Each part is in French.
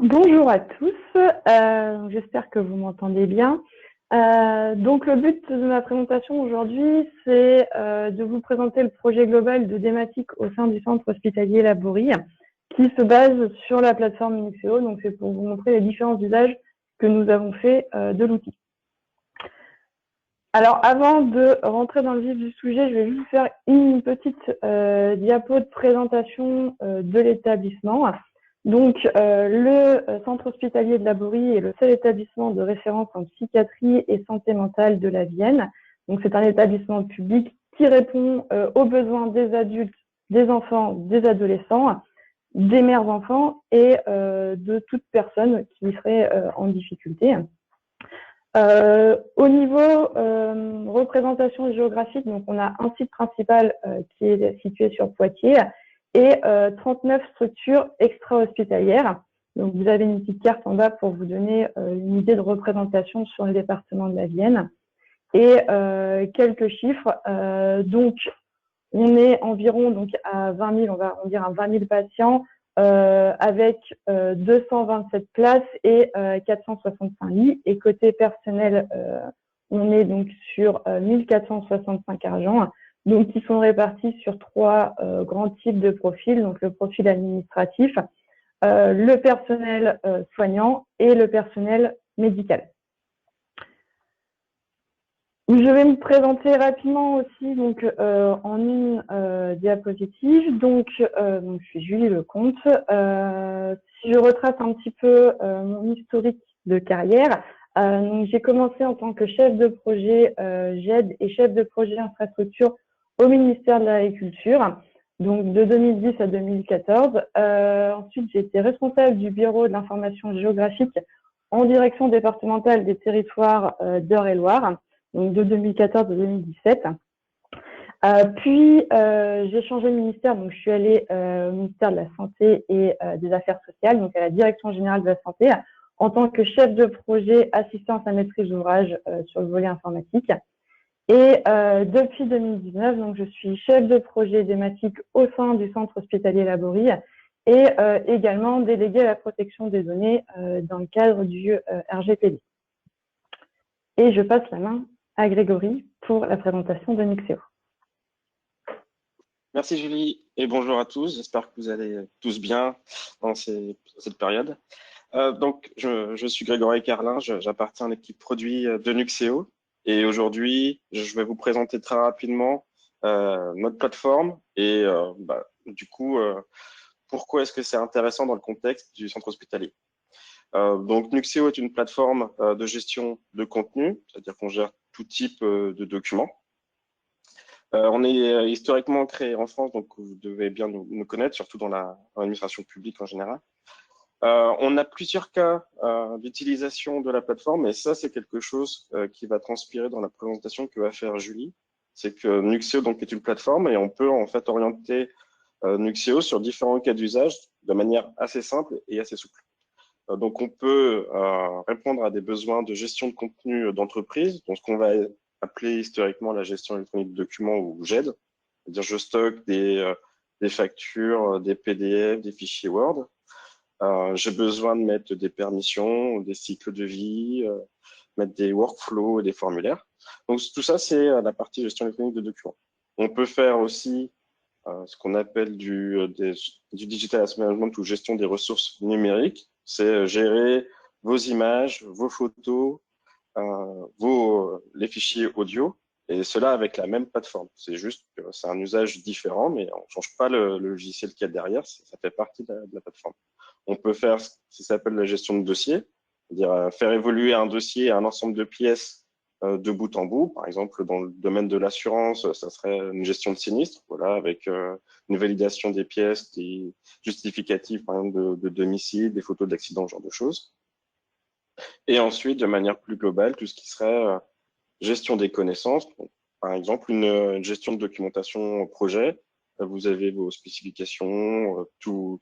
Bonjour à tous, j'espère que vous m'entendez bien. Donc le but de ma présentation aujourd'hui, c'est de vous présenter le projet global de Dématic au sein du centre hospitalier Laborie, qui se base sur la plateforme Nuxeo. Donc c'est pour vous montrer les différents usages que nous avons fait de l'outil. Alors avant de rentrer dans le vif du sujet, je vais juste faire une petite diapo de présentation de l'établissement. Donc, le centre hospitalier de Laborie est le seul établissement de référence en psychiatrie et santé mentale de la Vienne. Donc, c'est un établissement public qui répond aux besoins des adultes, des enfants, des adolescents, des mères enfants et de toute personne qui serait en difficulté. Au niveau représentation géographique, donc on a un site principal qui est situé sur Poitiers et 39 structures extra-hospitalières. Donc vous avez une petite carte en bas pour vous donner une idée de représentation sur le département de la Vienne. Et quelques chiffres. Donc on est environ donc à 20 000, on va dire à 20 000 patients avec 227 places et 465 lits. Et côté personnel, on est donc sur 1465 agents, donc qui sont répartis sur trois grands types de profils. Donc le profil administratif, le personnel soignant et le personnel médical. Je vais me présenter rapidement aussi donc, en une diapositive. Donc, je suis Julie Lecomte. Si je retrace un petit peu mon historique de carrière, j'ai commencé en tant que chef de projet GED et chef de projet infrastructure au ministère de l'Agriculture, donc de 2010 à 2014. Ensuite, j'ai été responsable du bureau de l'information géographique en direction départementale des territoires d'Eure-et-Loir, donc de 2014 à 2017. Puis, j'ai changé de ministère, donc je suis allée au ministère de la Santé et des Affaires sociales, donc à la Direction générale de la santé, en tant que chef de projet assistance à maîtrise d'ouvrage sur le volet informatique. Et depuis 2019, donc je suis chef de projet Dématic au sein du centre hospitalier Laborie et également déléguée à la protection des données dans le cadre du RGPD. Et je passe la main à Grégory pour la présentation de Nuxeo. Merci Julie et bonjour à tous. J'espère que vous allez tous bien dans cette période. Donc, je suis Grégory Carlin, j'appartiens à l'équipe produit de Nuxeo et aujourd'hui, je vais vous présenter très rapidement notre plateforme et du coup, pourquoi est-ce que c'est intéressant dans le contexte du centre hospitalier. Donc, Nuxeo est une plateforme de gestion de contenu, c'est-à-dire qu'on gère tout type de documents. On est historiquement créé en France, donc vous devez bien nous connaître, surtout dans l'administration publique en général. On a plusieurs cas d'utilisation de la plateforme, et ça, c'est quelque chose qui va transpirer dans la présentation que va faire Julie. C'est que Nuxeo donc, est une plateforme et on peut en fait orienter Nuxeo sur différents cas d'usage de manière assez simple et assez souple. Donc, on peut répondre à des besoins de gestion de contenu d'entreprise, donc ce qu'on va appeler historiquement la gestion électronique de documents ou GED. C'est-à-dire, je stocke des factures, des PDF, des fichiers Word. J'ai besoin de mettre des permissions, des cycles de vie, mettre des workflows et des formulaires. Donc, tout ça, c'est la partie gestion électronique de documents. On peut faire aussi ce qu'on appelle du digital asset management ou gestion des ressources numériques. C'est gérer vos images, vos photos, les fichiers audio, et cela avec la même plateforme. C'est juste que c'est un usage différent, mais on ne change pas le logiciel qu'il y a derrière, ça fait partie de la plateforme. On peut faire ce qui s'appelle la gestion de dossier, c'est-à-dire faire évoluer un dossier, un ensemble de pièces de bout en bout. Par exemple, dans le domaine de l'assurance, ça serait une gestion de sinistre, voilà, avec une validation des pièces, des justificatifs, par exemple, de domicile, des photos d'accident, ce genre de choses. Et ensuite, de manière plus globale, tout ce qui serait gestion des connaissances. Donc, par exemple, une gestion de documentation projet. Vous avez vos spécifications, tout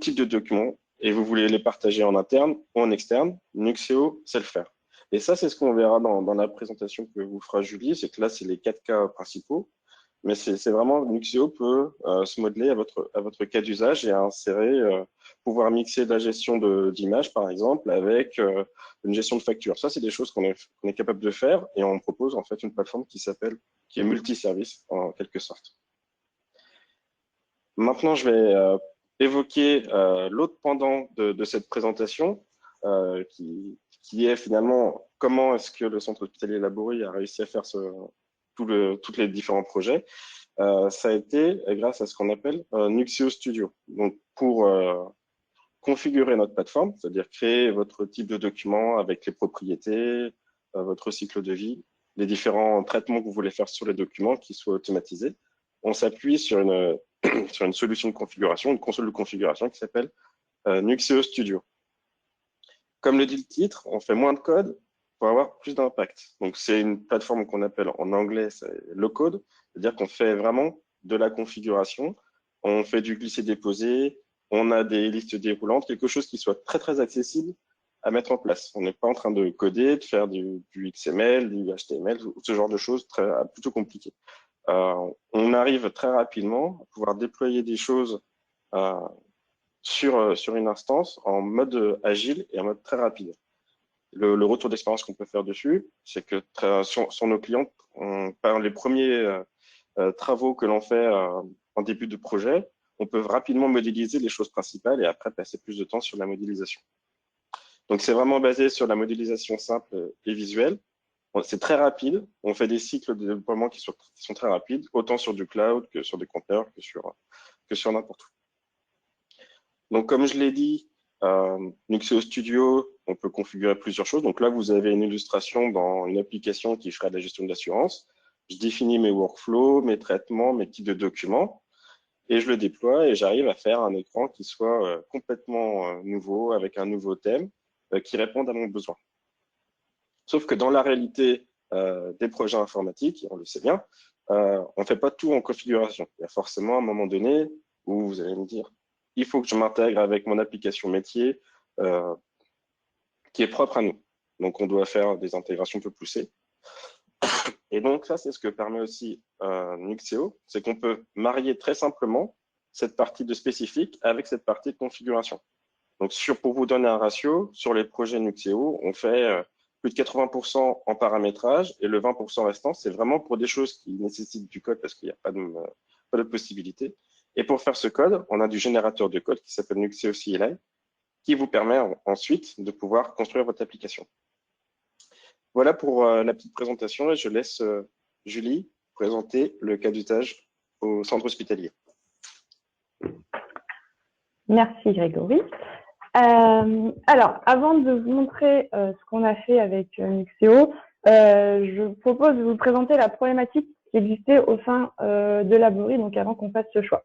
type de documents, et vous voulez les partager en interne ou en externe. Nuxeo sait le faire. Et ça, c'est ce qu'on verra dans la présentation que vous fera Julie. C'est que là, c'est les 4 cas principaux. Mais c'est vraiment, Nuxeo peut se modeler à votre cas d'usage et à insérer pouvoir mixer de la gestion d'images, par exemple, avec une gestion de factures. Ça, c'est des choses qu'on est capable de faire et on propose en fait une plateforme qui est multiservice en quelque sorte. Maintenant, je vais évoquer l'autre pendant de cette présentation, qui est finalement comment est-ce que le centre hospitalier Laborie a réussi à faire tous les différents projets. Ça a été grâce à ce qu'on appelle Nuxeo Studio. Donc, pour configurer notre plateforme, c'est-à-dire créer votre type de document avec les propriétés, votre cycle de vie, les différents traitements que vous voulez faire sur les documents qui soient automatisés, on s'appuie sur une solution de configuration, une console de configuration qui s'appelle Nuxeo Studio. Comme le dit le titre, on fait moins de code pour avoir plus d'impact. Donc, c'est une plateforme qu'on appelle en anglais low code, c'est-à-dire qu'on fait vraiment de la configuration, on fait du glisser-déposer, on a des listes déroulantes, quelque chose qui soit très, très accessible à mettre en place. On n'est pas en train de coder, de faire du XML, du HTML, ce genre de choses plutôt compliquées. On arrive très rapidement à pouvoir déployer des choses sur une instance en mode agile et en mode très rapide. Le retour d'expérience qu'on peut faire dessus, c'est que sur nos clients, par les premiers travaux que l'on fait en début de projet, on peut rapidement modéliser les choses principales et après passer plus de temps sur la modélisation. Donc, c'est vraiment basé sur la modélisation simple et visuelle. C'est très rapide. On fait des cycles de déploiement qui sont très rapides, autant sur du cloud que sur des conteneurs, que sur n'importe où. Donc, comme je l'ai dit, Nuxeo Studio, on peut configurer plusieurs choses. Donc là, vous avez une illustration dans une application qui ferait de la gestion de l'assurance. Je définis mes workflows, mes traitements, mes types de documents, et je le déploie et j'arrive à faire un écran qui soit complètement nouveau, avec un nouveau thème, qui réponde à mon besoin. Sauf que dans la réalité des projets informatiques, on le sait bien, on ne fait pas tout en configuration. Il y a forcément un moment donné où vous allez me dire, il faut que je m'intègre avec mon application métier qui est propre à nous. Donc, on doit faire des intégrations un peu poussées. Et donc, ça, c'est ce que permet aussi Nuxeo, c'est qu'on peut marier très simplement cette partie de spécifique avec cette partie de configuration. Donc, pour vous donner un ratio, sur les projets Nuxeo, on fait plus de 80% en paramétrage et le 20% restant, c'est vraiment pour des choses qui nécessitent du code parce qu'il n'y a pas de possibilité. Et pour faire ce code, on a du générateur de code qui s'appelle Nuxeo CLI qui vous permet ensuite de pouvoir construire votre application. Voilà pour la petite présentation et je laisse Julie présenter le cas d'usage au centre hospitalier. Merci Grégory. Alors, avant de vous montrer ce qu'on a fait avec Nuxeo, je vous propose de vous présenter la problématique qui existait au sein de Laborie, donc avant qu'on fasse ce choix.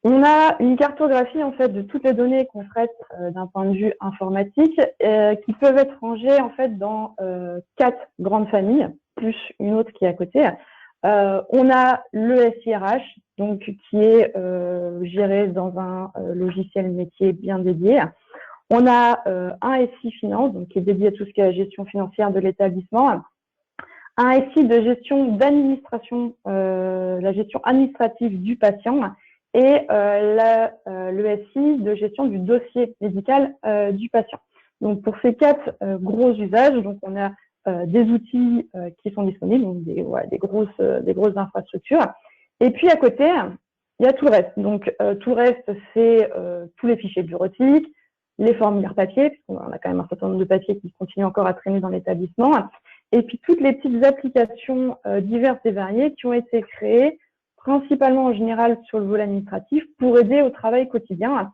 On a une cartographie en fait de toutes les données qu'on traite d'un point de vue informatique qui peuvent être rangées en fait dans 4 grandes familles, plus une autre qui est à côté. On a le SIRH, donc qui est géré dans un logiciel métier bien dédié. On a un SI Finance, donc qui est dédié à tout ce qui est la gestion financière de l'établissement. Un SI de gestion d'administration, la gestion administrative du patient. Et le SI de gestion du dossier médical du patient. Donc, pour ces 4 gros usages, donc on a des outils qui sont disponibles, donc des grosses infrastructures. Et puis, à côté, il y a tout le reste. Donc, tout le reste, c'est tous les fichiers bureautiques, les formulaires papier, puisqu'on a quand même un certain nombre de papiers qui continuent encore à traîner dans l'établissement, et puis toutes les petites applications diverses et variées qui ont été créées principalement en général sur le volet administratif, pour aider au travail quotidien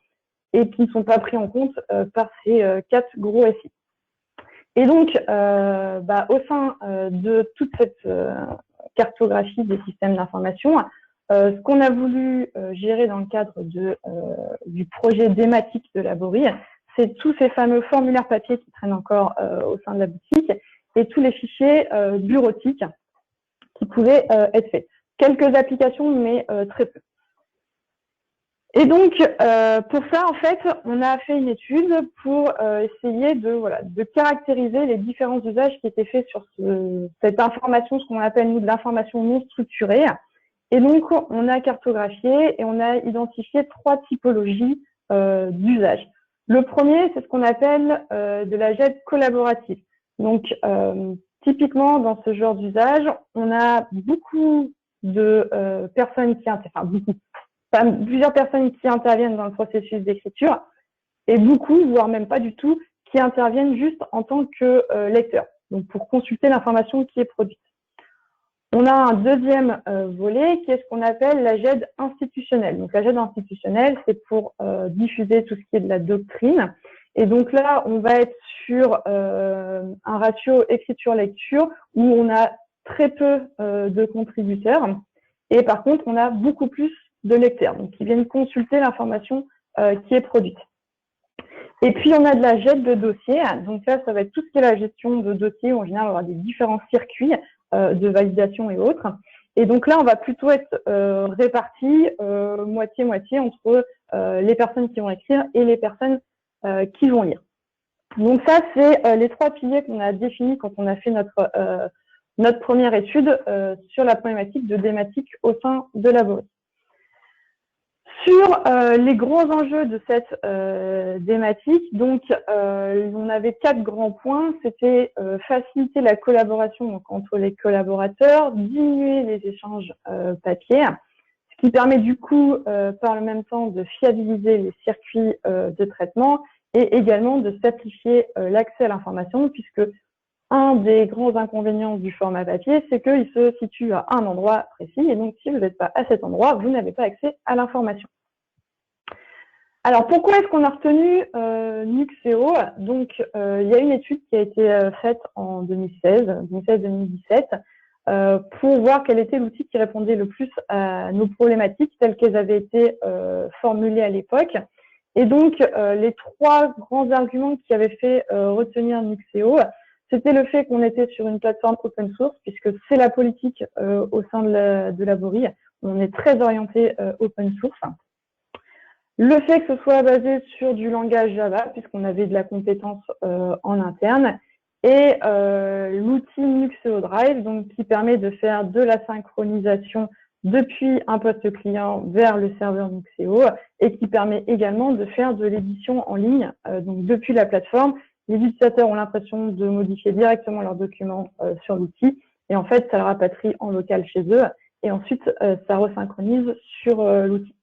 et qui ne sont pas pris en compte par ces 4 gros SI. Et donc, au sein de toute cette cartographie des systèmes d'information, ce qu'on a voulu gérer dans le cadre du projet thématique de Laborie, c'est tous ces fameux formulaires papier qui traînent encore au sein de la boutique et tous les fichiers bureautiques qui pouvaient être faits. Quelques applications, mais très peu. Et donc, pour ça, en fait, on a fait une étude pour essayer de caractériser les différents usages qui étaient faits sur cette information, ce qu'on appelle, nous, de l'information non structurée. Et donc, on a cartographié et on a identifié 3 typologies d'usage. Le premier, c'est ce qu'on appelle de la GED collaborative. Donc, typiquement, dans ce genre d'usage, on a beaucoup de personnes qui plusieurs personnes qui interviennent dans le processus d'écriture et beaucoup, voire même pas du tout, qui interviennent juste en tant que lecteurs, donc pour consulter l'information qui est produite. On a un deuxième volet qui est ce qu'on appelle la GED institutionnelle. Donc la GED institutionnelle, c'est pour diffuser tout ce qui est de la doctrine. Et donc là, on va être sur un ratio écriture-lecture où on a très peu de contributeurs. Et par contre, on a beaucoup plus de lecteurs, donc qui viennent consulter l'information qui est produite. Et puis, on a de la GED de dossier. Donc là, ça va être tout ce qui est la gestion de dossiers. En général, on aura des différents circuits de validation et autres. Et donc là, on va plutôt être répartis moitié-moitié entre les personnes qui vont écrire et les personnes qui vont lire. Donc ça, c'est les trois piliers qu'on a définis quand on a fait notre première étude sur la problématique de dématique au sein de Laborie. Sur les gros enjeux de cette thématique, donc on avait 4 grands points. C'était faciliter la collaboration donc, entre les collaborateurs, diminuer les échanges papier, ce qui permet du coup par le même temps de fiabiliser les circuits de traitement et également de simplifier l'accès à l'information, puisque un des grands inconvénients du format papier, c'est qu'il se situe à un endroit précis, et donc si vous n'êtes pas à cet endroit, vous n'avez pas accès à l'information. Alors, pourquoi est-ce qu'on a retenu Nuxeo? Donc, il y a une étude qui a été faite en 2016-2017, pour voir quel était l'outil qui répondait le plus à nos problématiques telles qu'elles avaient été formulées à l'époque. Et donc, les 3 grands arguments qui avaient fait retenir Nuxeo, c'était le fait qu'on était sur une plateforme open source, puisque c'est la politique au sein de Laborie. On est très orienté open source. Le fait que ce soit basé sur du langage Java, puisqu'on avait de la compétence en interne, et l'outil Nuxeo Drive, donc qui permet de faire de la synchronisation depuis un poste client vers le serveur Nuxeo, et qui permet également de faire de l'édition en ligne, donc depuis la plateforme. Les utilisateurs ont l'impression de modifier directement leurs documents sur l'outil, et en fait, ça le rapatrie en local chez eux, et ensuite, ça resynchronise sur l'outil.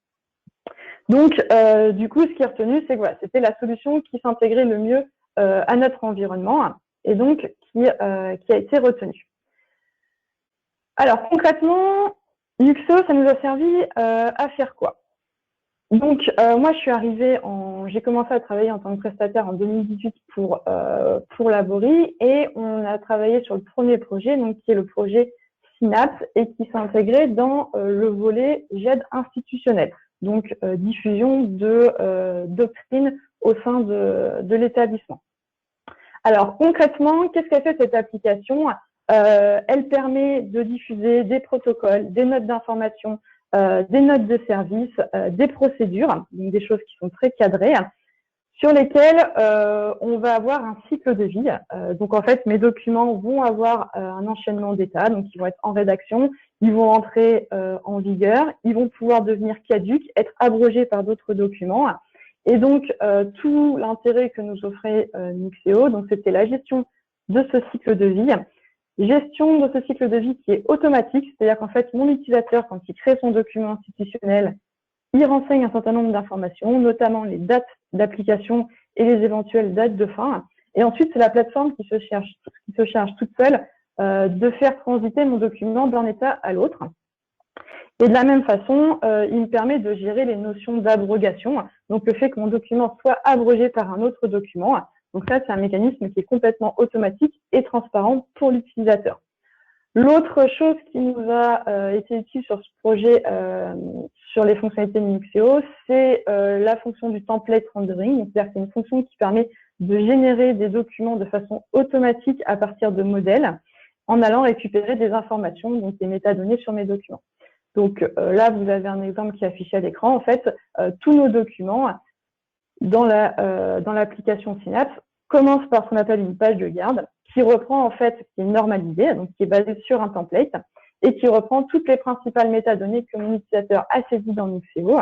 Donc, du coup, ce qui est retenu, c'est que voilà, c'était la solution qui s'intégrait le mieux à notre environnement, et donc qui a été retenue. Alors, concrètement, Nuxeo, ça nous a servi à faire quoi? Donc, moi, je suis arrivée j'ai commencé à travailler en tant que prestataire en 2018 pour Laborie, et on a travaillé sur le premier projet, donc qui est le projet Synapse, et qui s'est intégré dans le volet GED institutionnel, donc diffusion de doctrine au sein de l'établissement. Alors, concrètement, qu'est-ce qu'elle fait cette application? Elle permet de diffuser des protocoles, des notes d'information, des notes de service, des procédures, donc des choses qui sont très cadrées, sur lesquelles on va avoir un cycle de vie. Donc en fait, mes documents vont avoir un enchaînement d'étapes, donc ils vont être en rédaction, ils vont entrer en vigueur, ils vont pouvoir devenir caducs, être abrogés par d'autres documents. Et donc tout l'intérêt que nous offrait Nuxeo, donc c'était la gestion de ce cycle de vie. Gestion de ce cycle de vie qui est automatique, c'est-à-dire qu'en fait, mon utilisateur, quand il crée son document institutionnel, il renseigne un certain nombre d'informations, notamment les dates d'application et les éventuelles dates de fin. Et ensuite, c'est la plateforme qui se charge toute seule de faire transiter mon document d'un état à l'autre. Et de la même façon, il me permet de gérer les notions d'abrogation, donc le fait que mon document soit abrogé par un autre document. Donc ça, c'est un mécanisme qui est complètement automatique et transparent pour l'utilisateur. L'autre chose qui nous a été utile sur ce projet, sur les fonctionnalités de Nuxeo, c'est la fonction du template rendering. C'est-à-dire que c'est une fonction qui permet de générer des documents de façon automatique à partir de modèles en allant récupérer des informations, donc des métadonnées sur mes documents. Donc là, vous avez un exemple qui est affiché à l'écran. En fait, tous nos documents dans l'application Synapse commencent par ce qu'on appelle une page de garde qui reprend en fait, qui est normalisée, donc qui est basée sur un template et qui reprend toutes les principales métadonnées que mon utilisateur a saisies dans Nuxeo.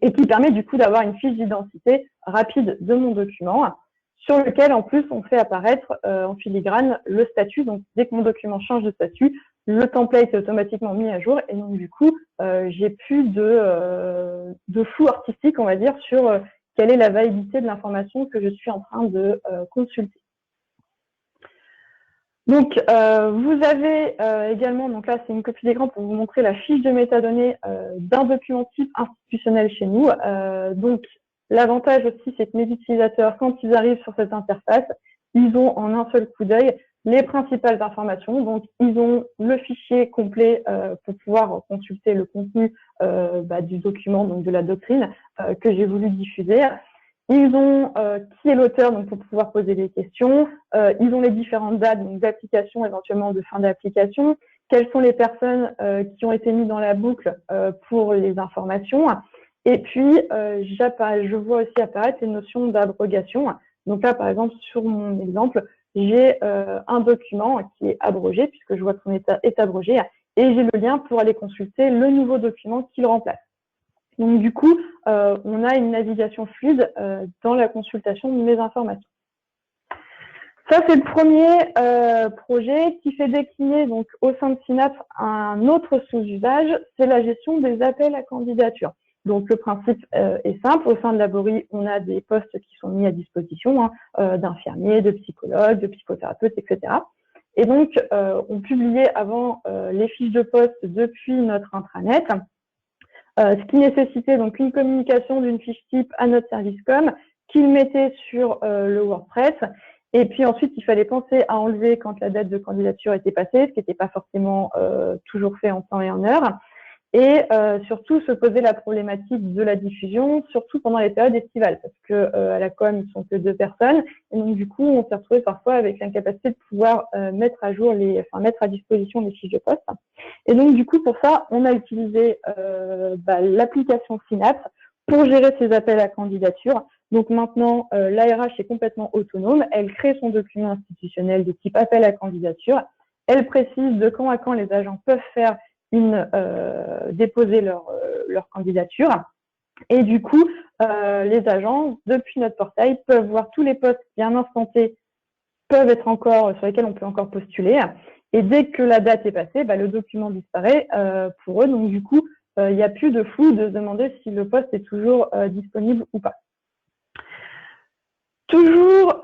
et qui permet du coup d'avoir une fiche d'identité rapide de mon document, sur lequel en plus on fait apparaître en filigrane le statut. Donc dès que mon document change de statut, le template est automatiquement mis à jour, et donc du coup j'ai plus de flou artistique, on va dire, sur quelle est la validité de l'information que je suis en train de consulter. Donc, vous avez également, donc là c'est une copie d'écran pour vous montrer la fiche de métadonnées d'un document type institutionnel chez nous. Donc, l'avantage aussi, c'est que mes utilisateurs, quand ils arrivent sur cette interface, ils ont en un seul coup d'œil les principales informations. Donc, ils ont le fichier complet pour pouvoir consulter le contenu du document, donc de la doctrine que j'ai voulu diffuser. Ils ont qui est l'auteur, donc pour pouvoir poser des questions. Ils ont les différentes dates d'application, éventuellement de fin d'application. Quelles sont les personnes qui ont été mises dans la boucle pour les informations. Et puis, je vois aussi apparaître les notions d'abrogation. Donc là, par exemple, sur mon exemple, j'ai un document qui est abrogé, puisque je vois que son état est abrogé, et j'ai le lien pour aller consulter le nouveau document qui le remplace. Donc, du coup, on a une navigation fluide dans la consultation de mes informations. Ça, c'est le premier projet qui fait décliner donc, au sein de Synapse un autre sous-usage, c'est la gestion des appels à candidature. Donc, le principe est simple. Au sein de Laborie, on a des postes qui sont mis à disposition d'infirmiers, de psychologues, de psychothérapeutes, etc. Et donc, on publiait avant les fiches de poste depuis notre intranet. Ce qui nécessitait donc une communication d'une fiche type à notre service com, qu'il mettait sur le WordPress. Et puis ensuite, il fallait penser à enlever quand la date de candidature était passée, ce qui n'était pas forcément toujours fait en temps et en heure. Et surtout, se poser la problématique de la diffusion, surtout pendant les périodes estivales, parce que à la com, ils sont que 2 personnes. Et donc, du coup, on s'est retrouvé parfois avec l'incapacité de pouvoir mettre à disposition les fiches de poste. Et donc, du coup, pour ça, on a utilisé l'application Synapse pour gérer ces appels à candidature. Donc maintenant, l'ARH est complètement autonome. Elle crée son document institutionnel de type appel à candidature. Elle précise de quand à quand les agents peuvent faire déposer leur candidature. Et du coup, les agents, depuis notre portail, peuvent voir tous les postes qui, à un instant T, peuvent être encore, sur lesquels on peut encore postuler. Et dès que la date est passée, le document disparaît pour eux. Donc, du coup, il n'y a plus de flou de se demander si le poste est toujours disponible ou pas. Toujours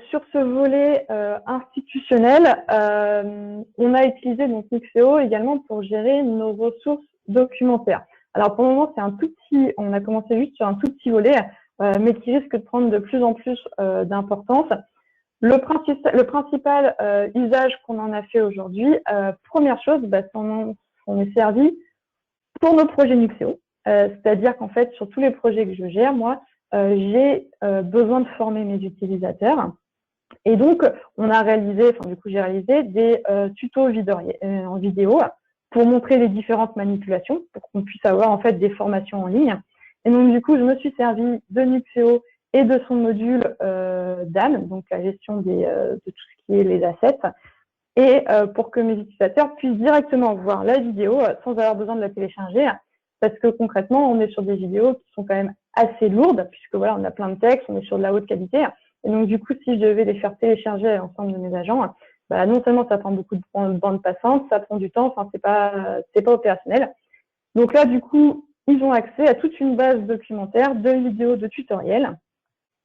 sur ce volet institutionnel, on a utilisé donc Nuxeo également pour gérer nos ressources documentaires. Alors pour le moment, c'est un tout petit, on a commencé juste sur un tout petit volet, mais qui risque de prendre de plus en plus d'importance. Le principal usage qu'on en a fait aujourd'hui, première chose, on est servi pour nos projets Nuxeo. C'est-à-dire qu'en fait, sur tous les projets que je gère, moi, j'ai besoin de former mes utilisateurs. Et donc, j'ai réalisé des tutos en vidéo pour montrer les différentes manipulations, pour qu'on puisse avoir en fait des formations en ligne. Et donc, du coup, je me suis servi de Nuxeo et de son module DAM, donc la gestion de tout ce qui est les assets, et pour que mes utilisateurs puissent directement voir la vidéo sans avoir besoin de la télécharger, parce que concrètement, on est sur des vidéos qui sont quand même assez lourdes, puisque voilà, on a plein de textes, on est sur de la haute qualité, et donc du coup, si je devais les faire télécharger à l'ensemble de mes agents, non seulement ça prend beaucoup de bande passante, ça prend du temps, enfin c'est pas opérationnel. Donc là, du coup, ils ont accès à toute une base documentaire de vidéos, de tutoriels,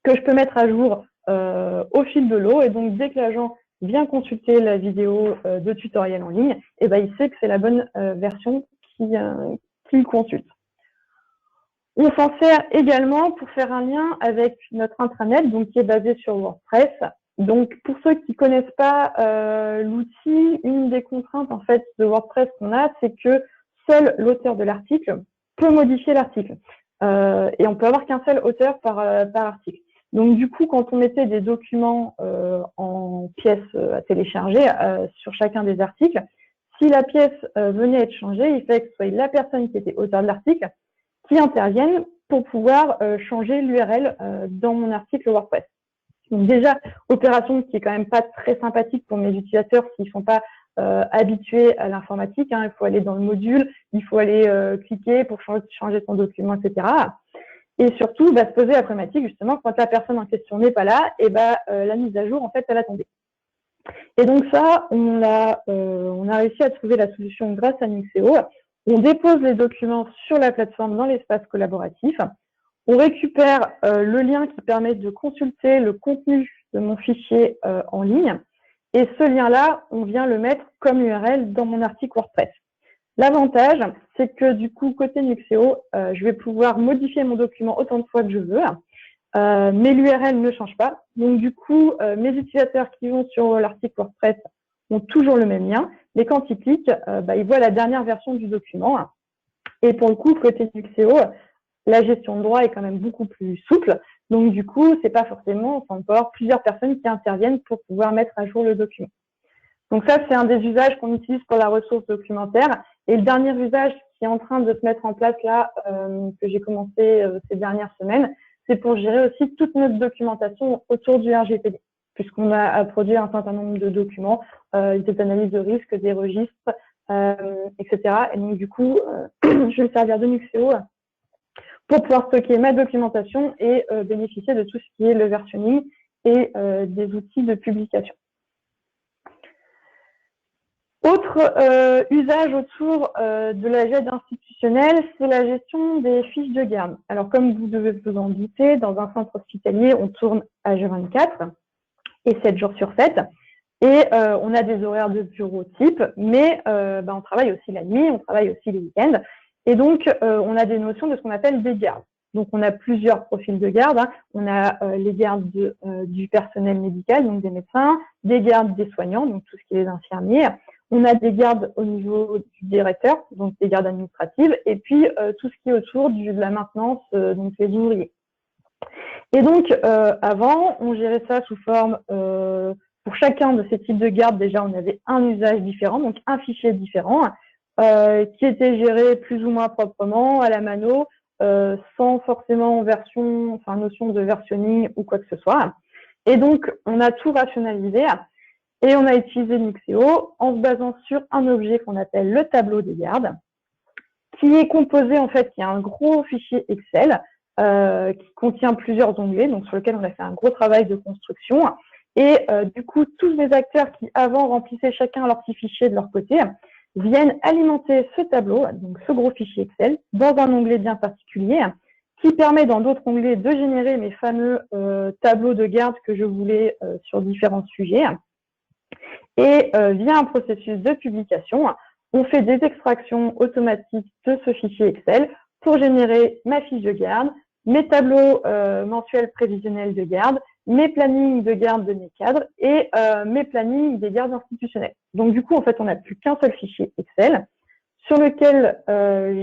que je peux mettre à jour au fil de l'eau, et donc dès que l'agent vient consulter la vidéo de tutoriel en ligne, il sait que c'est la bonne version qu'il consulte. On s'en sert également pour faire un lien avec notre intranet, donc qui est basé sur WordPress. Donc, pour ceux qui ne connaissent pas l'outil, une des contraintes en fait de WordPress qu'on a, c'est que seul l'auteur de l'article peut modifier l'article. Et on peut avoir qu'un seul auteur par article. Donc, du coup, quand on mettait des documents en pièces à télécharger sur chacun des articles, si la pièce venait à être changée, il fallait que ce soit la personne qui était auteur de l'article qui interviennent pour pouvoir changer l'URL dans mon article WordPress. Donc déjà, opération qui est quand même pas très sympathique pour mes utilisateurs s'ils ne sont pas habitué à l'informatique, hein, il faut aller dans le module, il faut aller cliquer pour changer son document, etc. Et surtout, se poser la problématique, justement, quand la personne en question n'est pas là, et la mise à jour, en fait, elle a tombé. Et donc ça, on a réussi à trouver la solution grâce à Nuxeo. On dépose les documents sur la plateforme dans l'espace collaboratif. On récupère le lien qui permet de consulter le contenu de mon fichier en ligne. Et ce lien-là, on vient le mettre comme URL dans mon article WordPress. L'avantage, c'est que du coup, côté Nuxeo, je vais pouvoir modifier mon document autant de fois que je veux, mais l'URL ne change pas. Donc du coup, mes utilisateurs qui vont sur l'article WordPress ont toujours le même lien, mais quand ils cliquent, ils voient la dernière version du document. Et pour le coup, côté Nuxeo, la gestion de droit est quand même beaucoup plus souple. Donc du coup, c'est pas forcément encore plusieurs personnes qui interviennent pour pouvoir mettre à jour le document. Donc ça, c'est un des usages qu'on utilise pour la ressource documentaire. Et le dernier usage qui est en train de se mettre en place là, que j'ai commencé ces dernières semaines, c'est pour gérer aussi toute notre documentation autour du RGPD, puisqu'on a produit un certain nombre de documents, des analyses de risque, des registres, etc. Et donc du coup, je vais me servir de Nuxeo pour pouvoir stocker ma documentation et bénéficier de tout ce qui est le versionning et des outils de publication. Autre usage autour de la GED institutionnelle, c'est la gestion des fiches de garde. Alors, comme vous devez vous en douter, dans un centre hospitalier, on tourne H24 et 7 jours sur 7. Et on a des horaires de bureau type, mais on travaille aussi la nuit, on travaille aussi les week-ends. Et donc, on a des notions de ce qu'on appelle des gardes. Donc, on a plusieurs profils de garde. Hein. On a les gardes du personnel médical, donc des médecins, des gardes des soignants, donc tout ce qui est les infirmiers. On a des gardes au niveau du directeur, donc des gardes administratives, et puis tout ce qui est autour de la maintenance, donc les ouvriers. Et donc, avant, on gérait ça sous forme, pour chacun de ces types de gardes, déjà, on avait un usage différent, donc un fichier différent, qui était géré plus ou moins proprement, à la mano, sans forcément notion de versionning ou quoi que ce soit. Et donc, on a tout rationalisé. Et on a utilisé Nuxeo en se basant sur un objet qu'on appelle le tableau des gardes, qui est composé, en fait, qui a un gros fichier Excel qui contient plusieurs onglets, donc sur lequel on a fait un gros travail de construction. Et du coup, tous les acteurs qui, avant, remplissaient chacun leur petit fichier de leur côté, viennent alimenter ce tableau, donc ce gros fichier Excel, dans un onglet bien particulier, qui permet dans d'autres onglets de générer mes fameux tableaux de garde que je voulais sur différents sujets. Et via un processus de publication, on fait des extractions automatiques de ce fichier Excel pour générer ma fiche de garde, mes tableaux mensuels prévisionnels de garde, mes plannings de garde de mes cadres et mes plannings des gardes institutionnels. Donc du coup, en fait, on n'a plus qu'un seul fichier Excel sur lequel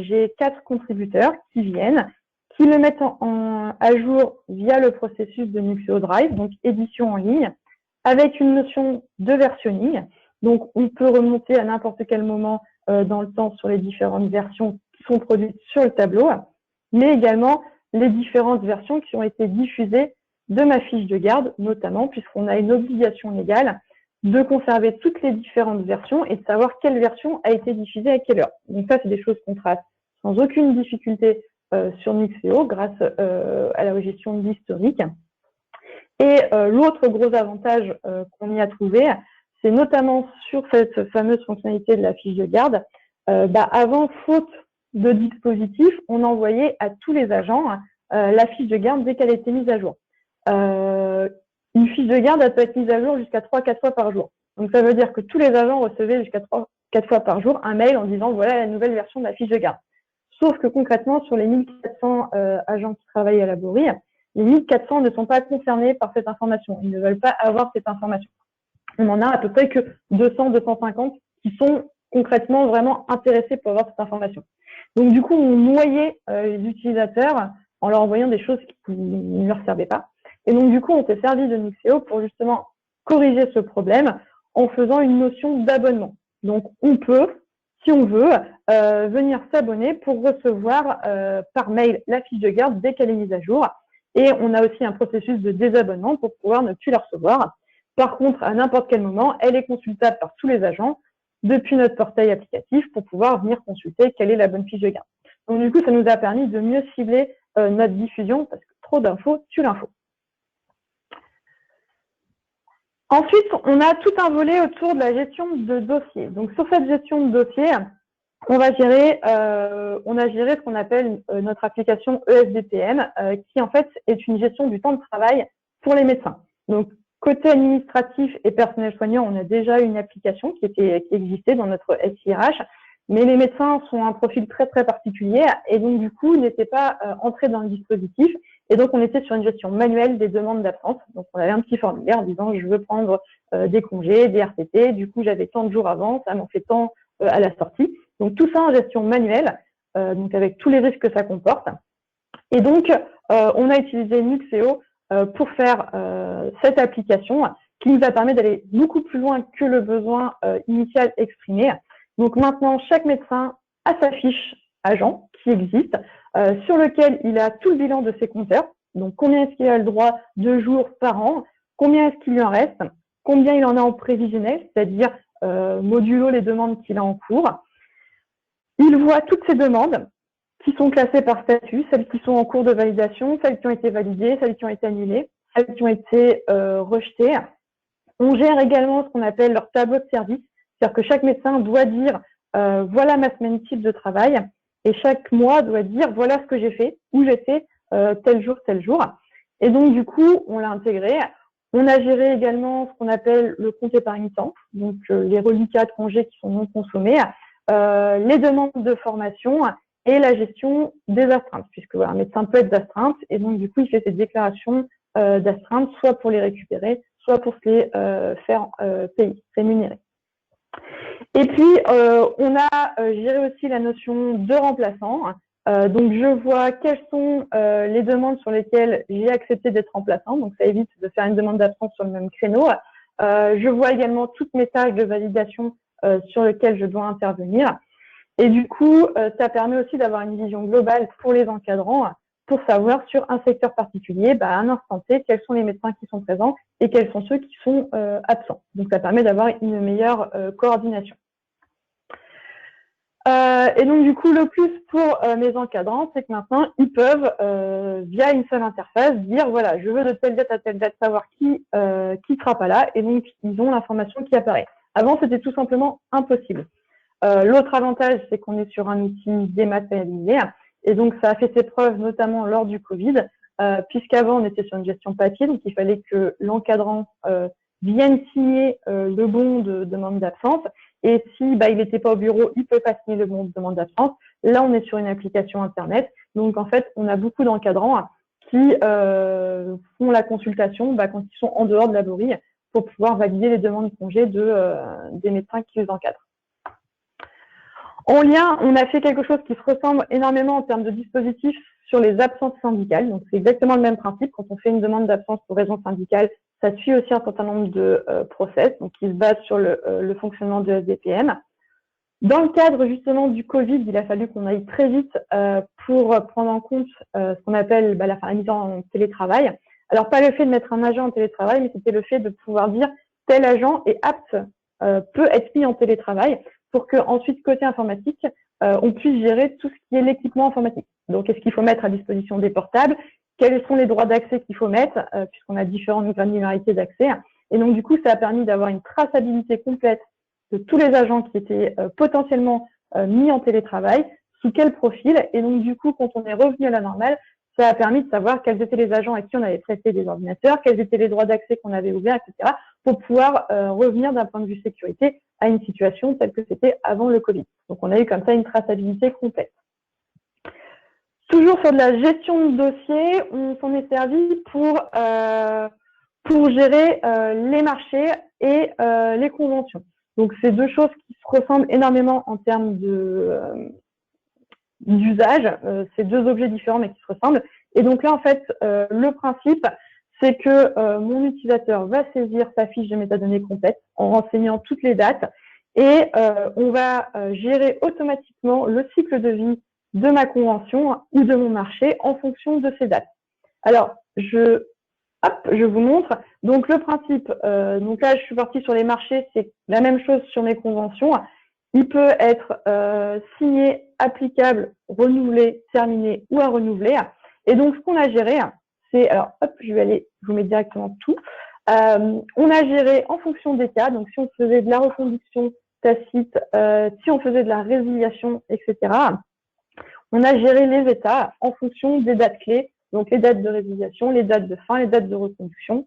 j'ai 4 contributeurs qui viennent, qui le mettent à jour via le processus de Nuxeo Drive, donc édition en ligne, avec une notion de versionning. Donc, on peut remonter à n'importe quel moment dans le temps sur les différentes versions qui sont produites sur le tableau, mais également les différentes versions qui ont été diffusées de ma fiche de garde, notamment puisqu'on a une obligation légale de conserver toutes les différentes versions et de savoir quelle version a été diffusée à quelle heure. Donc ça, c'est des choses qu'on trace sans aucune difficulté sur Nuxeo grâce à la gestion de l'historique. Et l'autre gros avantage qu'on y a trouvé, c'est notamment sur cette fameuse fonctionnalité de la fiche de garde. Avant, faute de dispositif, on envoyait à tous les agents la fiche de garde dès qu'elle était mise à jour. Une fiche de garde, elle peut être mise à jour jusqu'à 3-4 fois par jour. Donc ça veut dire que tous les agents recevaient jusqu'à 3-4 fois par jour un mail en disant voilà la nouvelle version de la fiche de garde. Sauf que concrètement, sur les 1400 agents qui travaillent à la Bory, les 1400 ne sont pas concernés par cette information. Ils ne veulent pas avoir cette information. On en a à peu près que 200-250 qui sont concrètement vraiment intéressés pour avoir cette information. Donc du coup, on noyait les utilisateurs en leur envoyant des choses qui ne leur servaient pas. Et donc du coup, on s'est servi de Nuxeo pour justement corriger ce problème en faisant une notion d'abonnement. Donc on peut, si on veut, venir s'abonner pour recevoir par mail la fiche de garde dès qu'elle est mise à jour. Et on a aussi un processus de désabonnement pour pouvoir ne plus la recevoir. Par contre, à n'importe quel moment, elle est consultable par tous les agents depuis notre portail applicatif pour pouvoir venir consulter quelle est la bonne fiche de garde. Donc, du coup, ça nous a permis de mieux cibler notre diffusion parce que trop d'infos tue l'info. Ensuite, on a tout un volet autour de la gestion de dossiers. Donc, sur cette gestion de dossiers, on a géré ce qu'on appelle notre application ESDPM, qui en fait est une gestion du temps de travail pour les médecins. Donc, côté administratif et personnel soignant, on a déjà une application qui existait dans notre SIRH, mais les médecins sont un profil très très particulier et donc du coup n'étaient pas entrés dans le dispositif. Et donc, on était sur une gestion manuelle des demandes d'absence. Donc, on avait un petit formulaire en disant je veux prendre des congés, des RTT. Du coup, j'avais tant de jours avant, ça m'en fait tant à la sortie. Donc, tout ça en gestion manuelle, donc avec tous les risques que ça comporte. Et donc, on a utilisé Nuxeo pour faire cette application qui nous a permis d'aller beaucoup plus loin que le besoin initial exprimé. Donc, maintenant, chaque médecin a sa fiche agent qui existe, sur lequel il a tout le bilan de ses compteurs. Donc, combien est-ce qu'il a le droit de jours par an, combien est-ce qu'il lui en reste, combien il en a en prévisionnel, c'est-à-dire modulo les demandes qu'il a en cours. Il voit toutes ces demandes qui sont classées par statut, celles qui sont en cours de validation, celles qui ont été validées, celles qui ont été annulées, celles qui ont été rejetées. On gère également ce qu'on appelle leur tableau de service, c'est-à-dire que chaque médecin doit dire voilà ma semaine type de travail, et chaque mois doit dire voilà ce que j'ai fait, où j'étais tel jour, tel jour. Et donc, du coup, on l'a intégré. On a géré également ce qu'on appelle le compte épargne-temps, donc les reliquats de congés qui sont non consommés, les demandes de formation et la gestion des astreintes, puisque voilà, un médecin peut être d'astreinte, et donc du coup, il fait ses déclarations d'astreinte, soit pour les récupérer, soit pour se les faire payer, rémunérer. Et puis, on a géré aussi la notion de remplaçant. Donc, je vois quelles sont les demandes sur lesquelles j'ai accepté d'être remplaçant. Donc, ça évite de faire une demande d'absence sur le même créneau. Je vois également toutes mes tâches de validation sur lesquelles je dois intervenir. Et du coup, ça permet aussi d'avoir une vision globale pour les encadrants pour savoir sur un secteur particulier, à un instant T, quels sont les médecins qui sont présents et quels sont ceux qui sont absents. Donc, ça permet d'avoir une meilleure coordination. Et donc, du coup, le plus pour mes encadrants, c'est que maintenant, ils peuvent, via une seule interface, dire, voilà, je veux de telle date à telle date savoir qui sera pas là. Et donc, ils ont l'information qui apparaît. Avant, c'était tout simplement impossible. L'autre avantage, c'est qu'on est sur un outil dématérialisé. Et donc, ça a fait ses preuves, notamment lors du Covid, puisqu'avant, on était sur une gestion papier. Donc, il fallait que l'encadrant vienne signer le bon de demande d'absence. Et si il n'était pas au bureau, il peut pas signer le bon de demande d'absence. Là, on est sur une application Internet. Donc, en fait, on a beaucoup d'encadrants qui font la consultation quand ils sont en dehors de la bourrie pour pouvoir valider les demandes de congé des médecins qui les encadrent. En lien, on a fait quelque chose qui se ressemble énormément en termes de dispositifs sur les absences syndicales. Donc, c'est exactement le même principe. Quand on fait une demande d'absence pour raison syndicale, ça suit aussi un certain nombre de process, donc qui se basent sur le fonctionnement de SDPM. Dans le cadre justement du Covid, il a fallu qu'on aille très vite pour prendre en compte ce qu'on appelle la mise en télétravail. Alors, pas le fait de mettre un agent en télétravail, mais c'était le fait de pouvoir dire tel agent est apte, peut être mis en télétravail pour qu'ensuite, côté informatique, on puisse gérer tout ce qui est l'équipement informatique. Donc, est-ce qu'il faut mettre à disposition des portables? Quels sont les droits d'accès qu'il faut mettre, puisqu'on a différentes granularités d'accès. Et donc, du coup, ça a permis d'avoir une traçabilité complète de tous les agents qui étaient potentiellement mis en télétravail, sous quel profil. Et donc, du coup, quand on est revenu à la normale, ça a permis de savoir quels étaient les agents à qui on avait prêté des ordinateurs, quels étaient les droits d'accès qu'on avait ouverts, etc., pour pouvoir revenir d'un point de vue sécurité à une situation telle que c'était avant le Covid. Donc, on a eu comme ça une traçabilité complète. Toujours sur de la gestion de dossier, on s'en est servi pour gérer les marchés et les conventions. Donc, c'est deux choses qui se ressemblent énormément en termes d'usage. C'est deux objets différents mais qui se ressemblent. Et donc là, en fait, le principe, c'est que mon utilisateur va saisir sa fiche de métadonnées complète en renseignant toutes les dates et on va gérer automatiquement le cycle de vie de ma convention ou de mon marché en fonction de ces dates. Alors, je hop, je vous montre. Donc, le principe, donc là, je suis partie sur les marchés, c'est la même chose sur mes conventions. Il peut être signé, applicable, renouvelé, terminé ou à renouveler. Et donc, ce qu'on a géré, c'est, alors, hop, je vais aller, je vous mets directement tout. On a géré en fonction des cas, donc si on faisait de la reconduction tacite, si on faisait de la résiliation, etc. On a géré les états en fonction des dates clés, donc les dates de résiliation, les dates de fin, les dates de reconduction.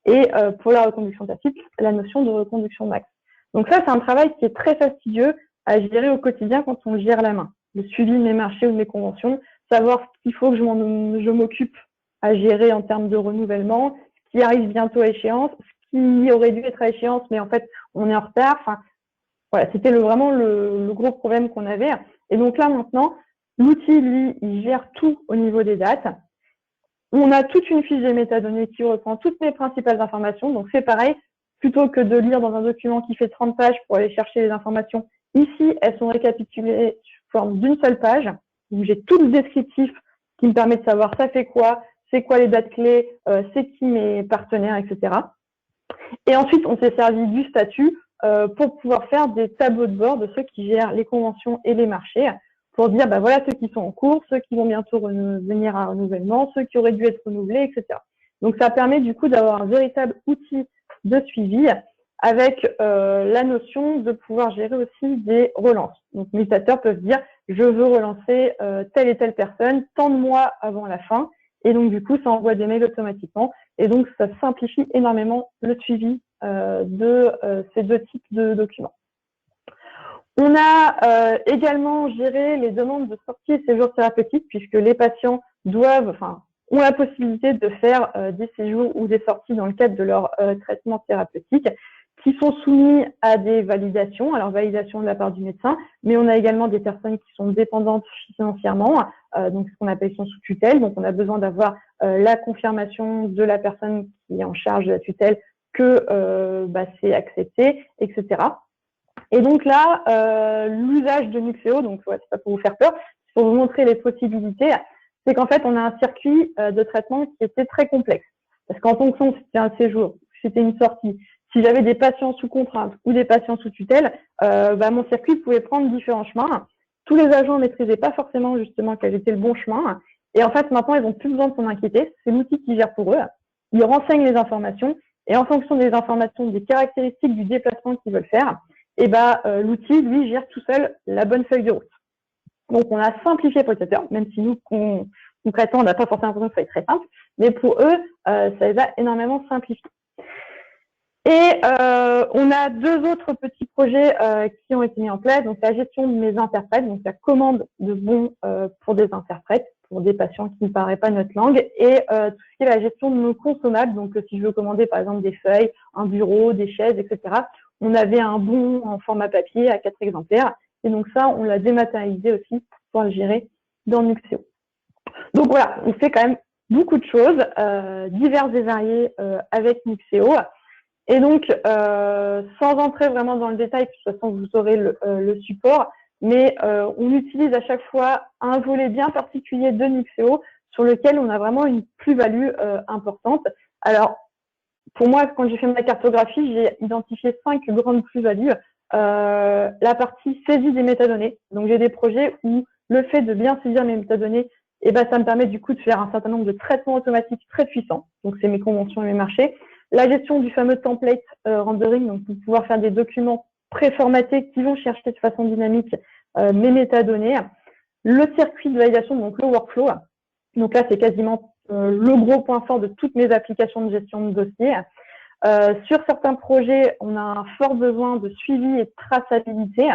Et pour la reconduction tacite, la notion de reconduction max. Donc ça, c'est un travail qui est très fastidieux à gérer au quotidien quand on gère la main. Le suivi de mes marchés ou de mes conventions, savoir ce qu'il faut que je m'occupe à gérer en termes de renouvellement, ce qui arrive bientôt à échéance, ce qui aurait dû être à échéance, mais en fait, on est en retard. Enfin, voilà, c'était vraiment le gros problème qu'on avait. Et donc là, maintenant, l'outil, lui, il gère tout au niveau des dates. On a toute une fiche des métadonnées qui reprend toutes mes principales informations. Donc, c'est pareil, plutôt que de lire dans un document qui fait 30 pages pour aller chercher les informations, ici, elles sont récapitulées sous forme d'une seule page. Donc, j'ai tout le descriptif qui me permet de savoir ça fait quoi, c'est quoi les dates clés, c'est qui mes partenaires, etc. Et ensuite, on s'est servi du statut pour pouvoir faire des tableaux de bord de ceux qui gèrent les conventions et les marchés, pour dire, bah voilà ceux qui sont en cours, ceux qui vont bientôt venir à renouvellement, ceux qui auraient dû être renouvelés, etc. Donc, ça permet du coup d'avoir un véritable outil de suivi avec la notion de pouvoir gérer aussi des relances. Donc, les utilisateurs peuvent dire, je veux relancer telle et telle personne tant de mois avant la fin. Et donc, du coup, ça envoie des mails automatiquement. Et donc, ça simplifie énormément le suivi de ces deux types de documents. On a également géré les demandes de sortie et séjours thérapeutiques, puisque les patients ont la possibilité de faire des séjours ou des sorties dans le cadre de leur traitement thérapeutique, qui sont soumis à des validations, alors validation de la part du médecin, mais on a également des personnes qui sont dépendantes financièrement, donc ce qu'on appelle son sous tutelle, donc on a besoin d'avoir la confirmation de la personne qui est en charge de la tutelle que c'est accepté, etc. Et donc là, l'usage de Nuxeo, donc ouais, c'est pas pour vous faire peur, c'est pour vous montrer les possibilités, c'est qu'en fait, on a un circuit de traitement qui était très complexe. Parce qu'en fonction si c'était un séjour, si c'était une sortie, si j'avais des patients sous contrainte ou des patients sous tutelle, mon circuit pouvait prendre différents chemins. Tous les agents ne maîtrisaient pas forcément justement quel était le bon chemin. Et en fait, maintenant, ils n'ont plus besoin de s'en inquiéter. C'est l'outil qui gère pour eux. Ils renseignent les informations et en fonction des informations, des caractéristiques du déplacement qu'ils veulent faire, et l'outil, lui, gère tout seul la bonne feuille de route. Donc, on a simplifié pour les utilisateurs, même si nous, concrètement, on n'a pas forcément l'impression que ça soit très simple, mais pour eux, ça les a énormément simplifiés. Et on a deux autres petits projets qui ont été mis en place. Donc, la gestion de mes interprètes, donc la commande de bons pour des interprètes, pour des patients qui ne parlent pas notre langue, et tout ce qui est la gestion de nos consommables. Donc, si je veux commander, par exemple, des feuilles, un bureau, des chaises, etc., on avait un bon en format papier à 4 exemplaires. Et donc, ça, on l'a dématérialisé aussi pour pouvoir le gérer dans Nuxeo. Donc, voilà, on fait quand même beaucoup de choses diverses et variées avec Nuxeo. Et donc, sans entrer vraiment dans le détail, de toute façon, vous aurez le support, mais on utilise à chaque fois un volet bien particulier de Nuxeo sur lequel on a vraiment une plus-value importante. Alors, pour moi, quand j'ai fait ma cartographie, j'ai identifié 5 grandes plus-values. La partie saisie des métadonnées. Donc, j'ai des projets où le fait de bien saisir mes métadonnées, ça me permet du coup de faire un certain nombre de traitements automatiques très puissants. Donc, c'est mes conventions et mes marchés. La gestion du fameux template rendering, donc pour pouvoir faire des documents préformatés qui vont chercher de façon dynamique mes métadonnées. Le circuit de validation, donc le workflow. Donc là, c'est quasiment le gros point fort de toutes mes applications de gestion de dossiers. Sur certains projets, on a un fort besoin de suivi et de traçabilité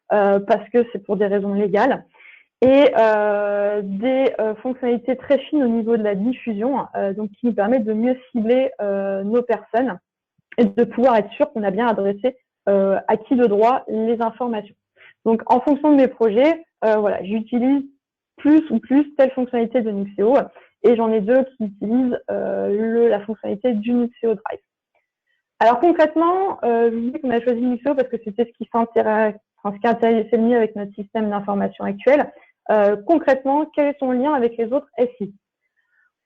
parce que c'est pour des raisons légales. Et des fonctionnalités très fines au niveau de la diffusion, donc qui nous permettent de mieux cibler nos personnes et de pouvoir être sûr qu'on a bien adressé à qui de droit les informations. Donc, en fonction de mes projets, j'utilise plus ou plus telle fonctionnalité de Nuxeo et j'en ai deux qui utilisent la fonctionnalité du Nuxeo Drive. Alors concrètement, je vous dis qu'on a choisi Nuxeo parce que c'était ce qui intéressait le mieux avec notre système d'information actuel. Concrètement, quel est son lien avec les autres SI?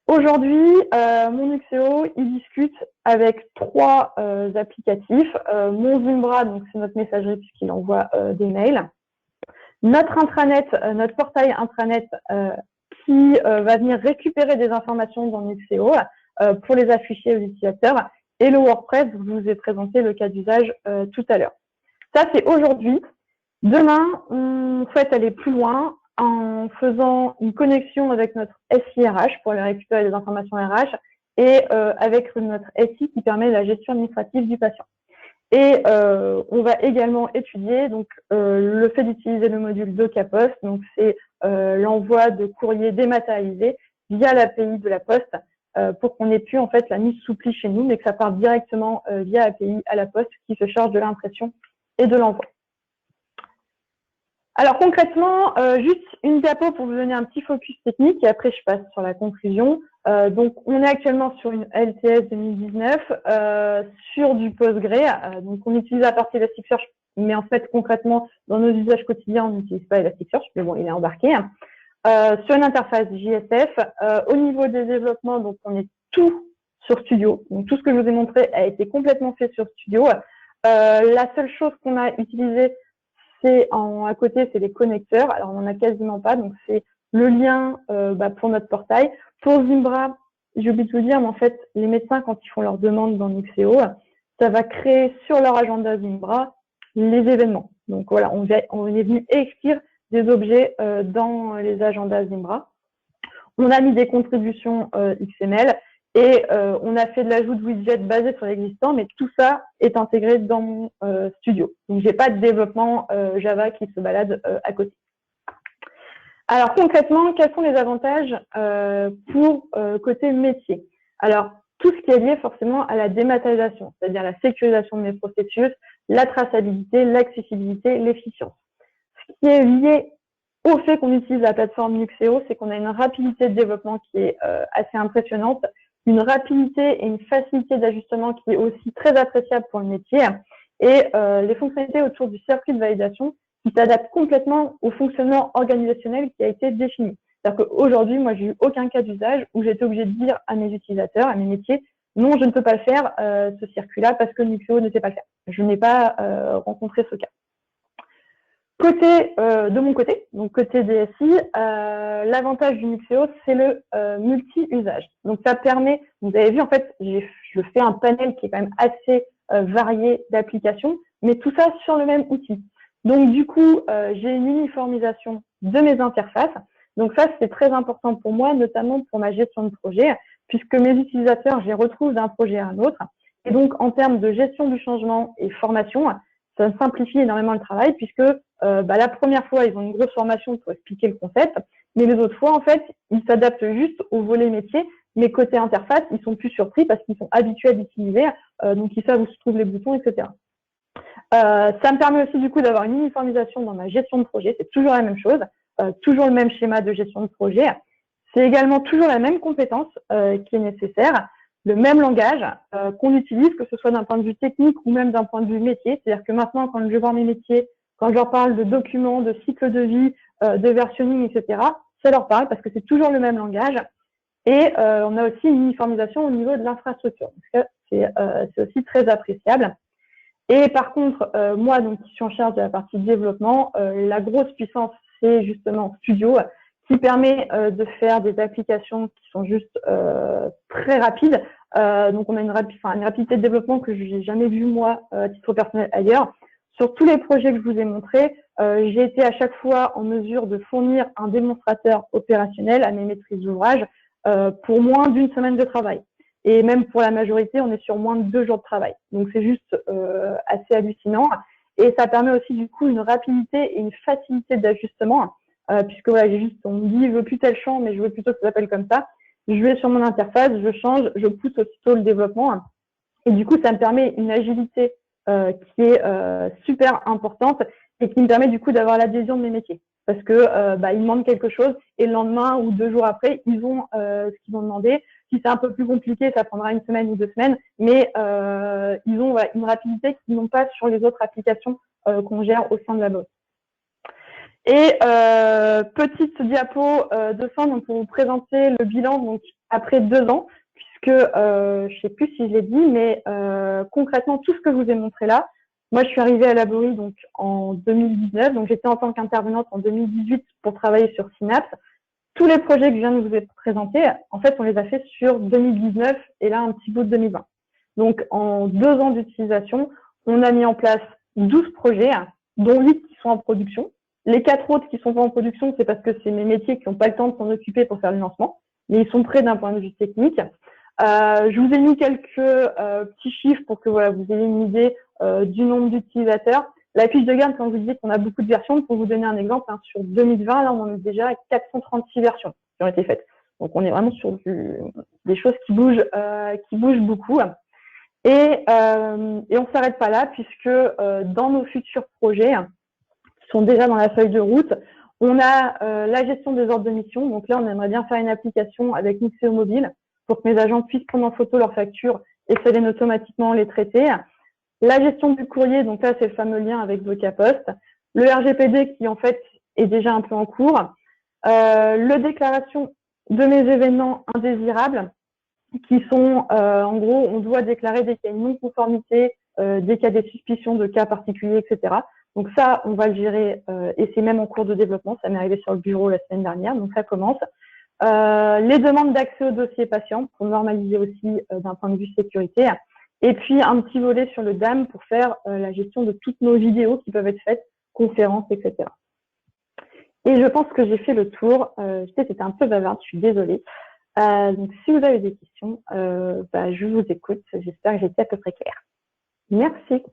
Aujourd'hui, mon Nuxeo, il discute avec 3 applicatifs. Mon Zimbra, donc c'est notre messagerie puisqu'il envoie des mails. Notre intranet, notre portail intranet qui va venir récupérer des informations dans Nuxeo pour les afficher aux utilisateurs. Et le WordPress, je vous ai présenté le cas d'usage tout à l'heure. Ça, c'est aujourd'hui. Demain, on souhaite aller plus loin en faisant une connexion avec notre SIRH pour aller récupérer des informations RH et avec notre SI qui permet la gestion administrative du patient. Et on va également étudier donc le fait d'utiliser le module DocaPost, donc c'est l'envoi de courrier dématérialisé via l'API de la Poste pour qu'on ait pu en fait la mise sous pli chez nous, mais que ça parte directement via API à la Poste qui se charge de l'impression et de l'envoi. Alors concrètement, juste une diapo pour vous donner un petit focus technique et après je passe sur la conclusion. Donc on est actuellement sur une LTS 2019 sur du Postgre. Donc on utilise la partie Elasticsearch, mais en fait concrètement dans nos usages quotidiens on n'utilise pas Elasticsearch, mais bon il est embarqué. Sur une interface JSF, au niveau des développements, donc on est tout sur Studio. Donc tout ce que je vous ai montré a été complètement fait sur Studio. La seule chose qu'on a utilisée c'est à côté, c'est les connecteurs. Alors, on n'en a quasiment pas. Donc, c'est le lien pour notre portail. Pour Zimbra, j'ai oublié de vous dire, mais en fait, les médecins, quand ils font leur demande dans Nuxeo, ça va créer sur leur agenda Zimbra les événements. Donc, voilà, on est venu écrire des objets dans les agendas Zimbra. On a mis des contributions XML. Et on a fait de l'ajout de widgets basés sur l'existant, mais tout ça est intégré dans mon studio. Donc, j'ai pas de développement Java qui se balade à côté. Alors, concrètement, quels sont les avantages pour côté métier? Alors, tout ce qui est lié forcément à la dématérialisation, c'est-à-dire la sécurisation de mes processus, la traçabilité, l'accessibilité, l'efficience. Ce qui est lié au fait qu'on utilise la plateforme Nuxeo, c'est qu'on a une rapidité de développement qui est assez impressionnante, une rapidité et une facilité d'ajustement qui est aussi très appréciable pour le métier et les fonctionnalités autour du circuit de validation qui s'adaptent complètement au fonctionnement organisationnel qui a été défini. C'est-à-dire qu'aujourd'hui, moi, j'ai eu aucun cas d'usage où j'ai été obligée de dire à mes utilisateurs, à mes métiers, non, je ne peux pas le faire, ce circuit-là, parce que Nuxeo ne sait pas le faire. Je n'ai pas rencontré ce cas. De mon côté, donc côté DSI, l'avantage du Nuxeo, c'est le multi-usage. Donc ça permet, vous avez vu en fait, je fais un panel qui est quand même assez varié d'applications, mais tout ça sur le même outil. Donc du coup, j'ai une uniformisation de mes interfaces. Donc ça, c'est très important pour moi, notamment pour ma gestion de projet, puisque mes utilisateurs, je les retrouve d'un projet à un autre. Et donc en termes de gestion du changement et formation, ça simplifie énormément le travail puisque la première fois, ils ont une grosse formation pour expliquer le concept, mais les autres fois, en fait, ils s'adaptent juste au volet métier, mais côté interface, ils sont plus surpris parce qu'ils sont habitués à l'utiliser, donc ils savent où se trouvent les boutons, etc. Ça me permet aussi du coup d'avoir une uniformisation dans ma gestion de projet, c'est toujours la même chose, toujours le même schéma de gestion de projet. C'est également toujours la même compétence qui est nécessaire, le même langage qu'on utilise, que ce soit d'un point de vue technique ou même d'un point de vue métier. C'est-à-dire que maintenant, quand je vais voir mes métiers, quand je leur parle de documents, de cycle de vie, de versionning, etc., ça leur parle parce que c'est toujours le même langage. Et on a aussi une uniformisation au niveau de l'infrastructure. C'est aussi très appréciable. Et par contre, moi, donc, qui suis en charge de la partie développement, la grosse puissance, c'est justement Studio, qui permet de faire des applications qui sont juste très rapides. Donc, on a une rapidité de développement que je n'ai jamais vue, moi, à titre personnel ailleurs. Sur tous les projets que je vous ai montrés, j'ai été à chaque fois en mesure de fournir un démonstrateur opérationnel à mes maîtrises d'ouvrage pour moins d'une semaine de travail. Et même pour la majorité, on est sur moins de 2 jours de travail. Donc, c'est juste assez hallucinant. Et ça permet aussi, du coup, une rapidité et une facilité d'ajustement. Puisque voilà, on me dit, je veux plus tel champ, mais je veux plutôt que ça s'appelle comme ça. Je vais sur mon interface, je change, je pousse aussitôt le développement. Et du coup, ça me permet une agilité qui est super importante et qui me permet du coup d'avoir l'adhésion de mes métiers. Parce que ils demandent quelque chose et le lendemain ou 2 jours après, ils ont ce qu'ils vont demander. Si c'est un peu plus compliqué, ça prendra 1 semaine ou 2 semaines, mais ils ont une rapidité qu'ils n'ont pas sur les autres applications qu'on gère au sein de la boîte. Et petite diapo de fin donc pour vous présenter le bilan. Donc après 2 ans, puisque je ne sais plus si je l'ai dit, mais concrètement, tout ce que je vous ai montré là, moi, je suis arrivée à Laborie donc, en 2019, donc j'étais en tant qu'intervenante en 2018 pour travailler sur Synapse. Tous les projets que je viens de vous présenter, en fait, on les a fait sur 2019 et là, un petit bout de 2020. Donc, en 2 ans d'utilisation, on a mis en place 12 projets, dont 8 qui sont en production. Les 4 autres qui sont pas en production, c'est parce que c'est mes métiers qui n'ont pas le temps de s'en occuper pour faire le lancement, mais ils sont prêts d'un point de vue technique. Je vous ai mis quelques petits chiffres pour que voilà, vous ayez une idée du nombre d'utilisateurs. La fiche de gamme, quand je vous disais qu'on a beaucoup de versions, pour vous donner un exemple, hein, sur 2020, là, on en est déjà à 436 versions qui ont été faites. Donc, on est vraiment sur des choses qui bougent beaucoup. Et on ne s'arrête pas là, puisque dans nos futurs projets, qui sont déjà dans la feuille de route, on a la gestion des ordres de mission. Donc là, on aimerait bien faire une application avec Nuxeo Mobile pour que mes agents puissent prendre en photo leurs factures et ça vienne automatiquement les traiter. La gestion du courrier, donc là, c'est le fameux lien avec VocaPost. Le RGPD qui, en fait, est déjà un peu en cours. Le déclaration de mes événements indésirables qui sont, en gros, on doit déclarer dès qu'il y a une non-conformité, dès qu'il y a des suspicions de cas particuliers, etc. Donc ça, on va le gérer et c'est même en cours de développement. Ça m'est arrivé sur le bureau la semaine dernière, donc ça commence. Les demandes d'accès au dossier patient pour normaliser aussi d'un point de vue sécurité. Et puis, un petit volet sur le DAM pour faire la gestion de toutes nos vidéos qui peuvent être faites, conférences, etc. Et je pense que j'ai fait le tour. Je sais que c'était un peu bavarde, je suis désolée. Donc, si vous avez des questions, je vous écoute. J'espère que j'ai été à peu près claire. Merci.